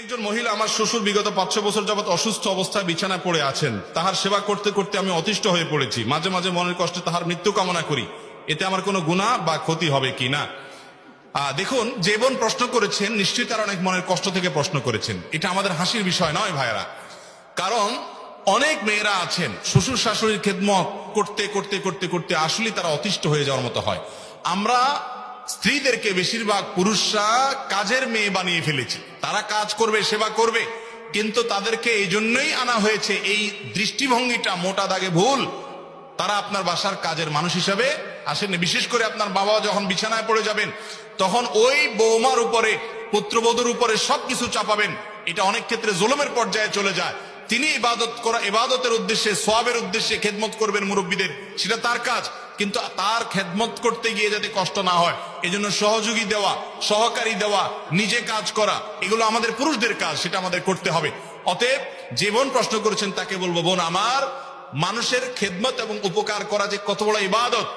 একজন মহিলা, আমার শ্বশুর বিগত 5-6 বছর যাবত অসুস্থ অবস্থায় বিছানায় পড়ে আছেন। তাহার সেবা করতে করতে আমি অতিষ্ঠ হয়ে পড়েছি। মাঝে মাঝে মনের কষ্টে তাহার মৃত্যু কামনা করি। এতে আমার কোনো গুনাহ বা ক্ষতি হবে কিনা? দেখুন, যে বোন প্রশ্ন করেছেন নিশ্চয়ই তার অনেক মনের কষ্ট থেকে প্রশ্ন করেছেন। এটা আমাদের হাসির বিষয় নয় ভাইয়েরা। কারণ অনেক মেয়েরা আছেন শ্বশুর শাশুড়ির খেদমত করতে করতে করতে করতে আসলে তারা অতিষ্ঠ হয়ে যাওয়ার মতো হয়। আমরা স্ত্রীদেরকে বেশিরভাগ পুরুষরা কাজের মেয়ে বানিয়ে ফেলেছি। তারা কাজ করবে, সেবা করবে, কিন্তু তাদেরকে এই জন্যই আনা হয়েছে। এই দৃষ্টিভঙ্গিটা মোটা দাগে ভুল। তারা আপনার বাসার কাজের মানুষ হিসাবে আসেননি। বিশেষ করে আপনার বাবা যখন বিছানায় পড়ে যাবেন, তখন ওই বৌমার উপরে, পুত্রবধূর উপরে সবকিছু চাপাবেন। এটা অনেক ক্ষেত্রে জুলুমের পর্যায়ে চলে যায়। তিনি ইবাদতের উদ্দেশ্যে, সওয়াবের উদ্দেশ্যে খেদমত করবেন মুরব্বীদের, সেটা তার কাজ। কিন্তু তার খেদমত করতে গিয়ে যাতে কষ্ট না হয়, এজন্য সহযোগী দেওয়া, সহকারী দেওয়া, নিজে কাজ করা, এগুলো আমাদের পুরুষদের কাজ, সেটা আমাদের করতে হবে। অতএব যে বোন প্রশ্ন করেছেন তাকে বলবো, বোন আমার, মানুষের খেদমত এবং উপকার করা যে কত বড় ইবাদত